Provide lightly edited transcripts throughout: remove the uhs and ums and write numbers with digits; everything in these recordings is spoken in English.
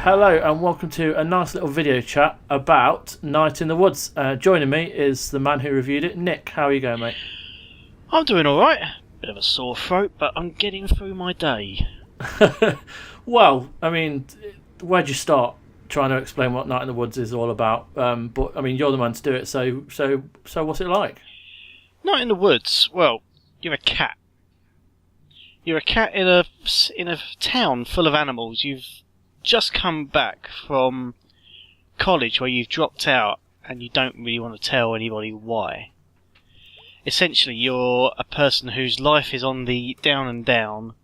Hello and welcome to a nice little video chat about Night in the Woods. Joining me is the man who reviewed it, Nick. How are you going, mate? I'm doing alright. Bit of a sore throat, but I'm getting through my day. Well, I mean, where'd you start trying to explain what Night in the Woods is all about? But I mean, you're the man to do it, so what's it like? Night in the Woods. Well, you're a cat. You're a cat in a town full of animals. You've just come back from college where you've dropped out and you don't really want to tell anybody why. Essentially, you're a person whose life is on the down and down.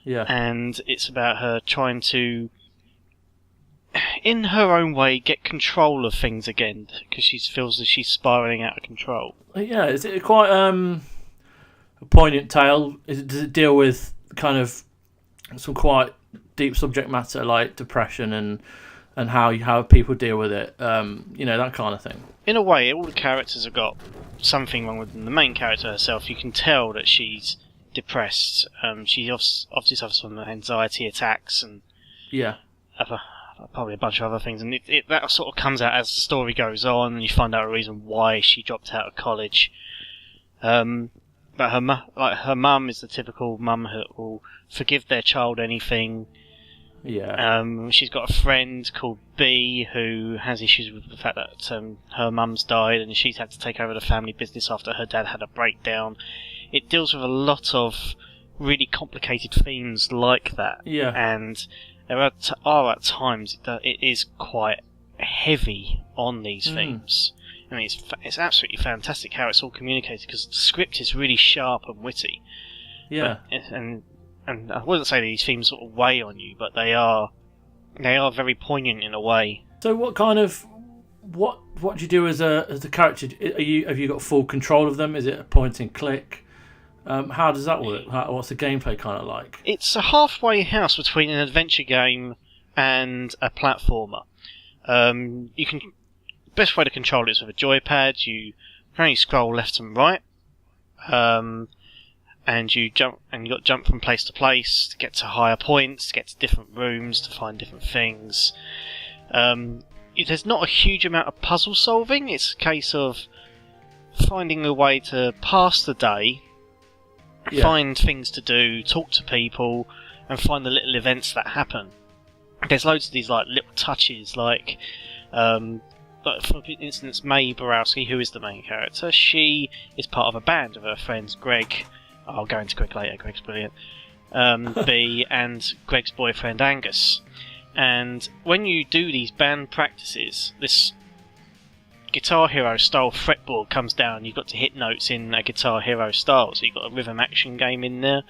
Yeah. And it's about her trying to, in her own way, get control of things again because she feels that she's spiralling out of control. Yeah, is it quite a poignant tale? Does it deal with kind of some quite deep subject matter like depression and how people deal with it? That kind of thing. In a way, all the characters have got something wrong with them. The main character herself, you can tell that she's depressed. She obviously suffers from anxiety attacks and probably a bunch of other things. And that sort of comes out as the story goes on, and you find out a reason why she dropped out of college. But her mum is the typical mum who will forgive their child anything. Yeah. She's got a friend called B who has issues with the fact that her mum's died and she's had to take over the family business after her dad had a breakdown. It deals with a lot of really complicated themes like that. Yeah. And there are at times it is quite heavy on these themes. I mean, it's absolutely fantastic how it's all communicated because the script is really sharp and witty. Yeah. And I wouldn't say these themes sort of weigh on you, but they are very poignant in a way. So what do you do as a character? Have you got full control of them? Is it a point and click? How does that work? What's the gameplay kind of like? It's a halfway house between an adventure game and a platformer. Best way to control it is with a joypad. You can only scroll left and right. And you got to jump from place to place to get to higher points, to get to different rooms, to find different things. There's not a huge amount of puzzle solving. It's a case of finding a way to pass the day, find things to do, talk to people, and find the little events that happen. There's loads of these like little touches, like for instance, May Borowski, who is the main character, she is part of a band of her friends Greg. I'll go into Greg later. Greg's brilliant. B and Greg's boyfriend Angus. And when you do these band practices, this Guitar Hero style fretboard comes down. You've got to hit notes in a Guitar Hero style. So you've got a rhythm action game in there.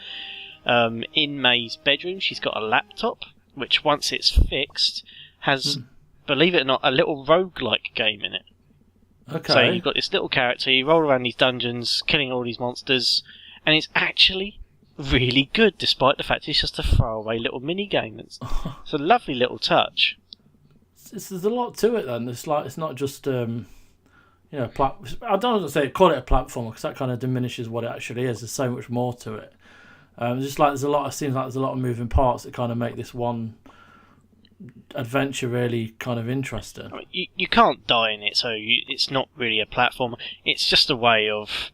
In May's bedroom, she's got a laptop, which once it's fixed has, believe it or not, a little roguelike game in it. Okay. So you've got this little character. You roll around these dungeons, killing all these monsters. And it's actually really good, despite the fact it's just a throwaway little mini game. It's a lovely little touch. There's a lot to it. Then it's not just I don't want to say call it a platform because that kind of diminishes what it actually is. There's so much more to it. Seems like there's a lot of moving parts that kind of make this one adventure really kind of interesting. I mean, you can't die in it, so it's not really a platform. It's just a way of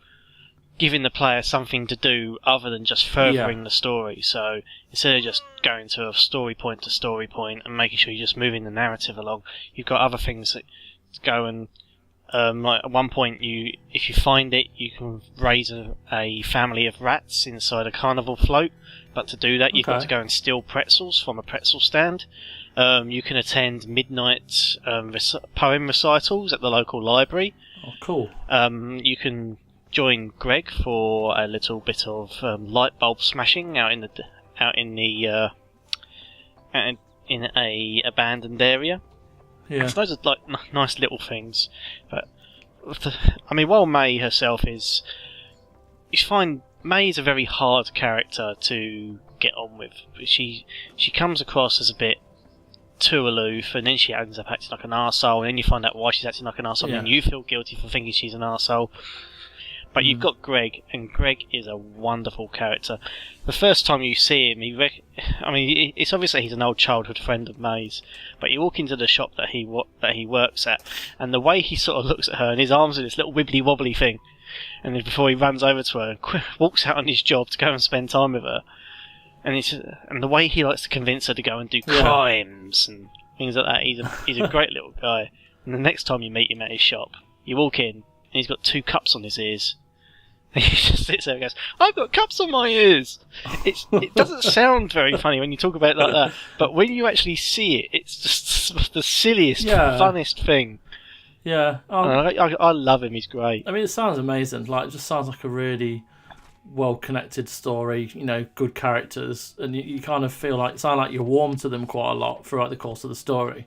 giving the player something to do other than just furthering the story. So instead of just going to a story point to story point and making sure you're just moving the narrative along, you've got other things that go and like at one point, if you find it, you can raise a family of rats inside a carnival float. But to do that, you've got to go and steal pretzels from a pretzel stand. You can attend midnight poem recitals at the local library. Oh, cool. You can join Greg for a little bit of light bulb smashing out in a abandoned area. Yeah. So those are like nice little things. But I mean, while May herself you find May is a very hard character to get on with. She comes across as a bit too aloof, and then she ends up acting like an arsehole, and then you find out why she's acting like an arsehole, and you feel guilty for thinking she's an arsehole. But you've got Greg, and Greg is a wonderful character. The first time you see him, it's obviously he's an old childhood friend of May's, but you walk into the shop that he works at, and the way he sort of looks at her, and his arms are this little wibbly wobbly thing, and then before he runs over to her and walks out on his job to go and spend time with her, and the way he likes to convince her to go and do crimes and things like that, he's a great little guy. And the next time you meet him at his shop, you walk in, and he's got 2 cups on his ears. And he just sits there and goes, "I've got cups on my ears." It doesn't sound very funny when you talk about it like that, but when you actually see it, it's just the silliest, funnest thing. Yeah, I love him. He's great. I mean, it sounds amazing. Like, it just sounds like a really well-connected story. You know, good characters, and you kind of sound like you're warm to them quite a lot throughout the course of the story.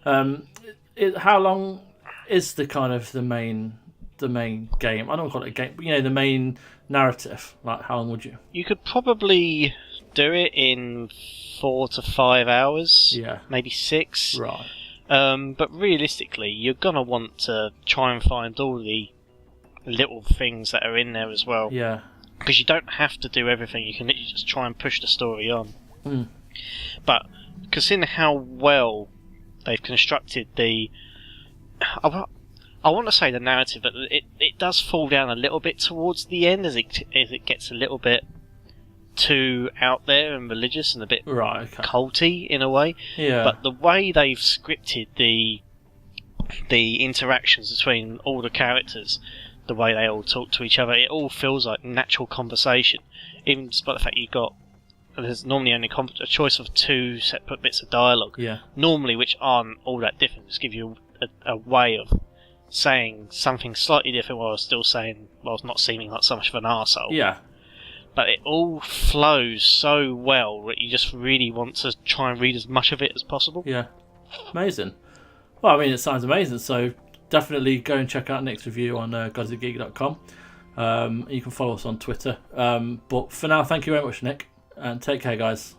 How long is the main game? I don't call it a game, but the main narrative. Like, how long would you? You could probably do it in 4 to 5 hours. Yeah, maybe 6. Right. But realistically, you're gonna want to try and find all the little things that are in there as well. Yeah. Because you don't have to do everything. You can literally just try and push the story on. But considering how well they've constructed I want to say the narrative, but it does fall down a little bit towards the end as it gets a little bit too out there and religious and a bit culty in a way. Yeah. But the way they've scripted the interactions between all the characters, the way they all talk to each other, it all feels like natural conversation. Even despite the fact there's normally only a choice of 2 separate bits of dialogue. Yeah. Normally, which aren't all that different, just give you a way of saying something slightly different while not seeming like so much of an arsehole. Yeah. But it all flows so well that you just really want to try and read as much of it as possible. Yeah. Amazing. Well, I mean, it sounds amazing, so definitely go and check out Nick's review on godsofgeek.com. You can follow us on Twitter. But for now, thank you very much, Nick, and take care, guys.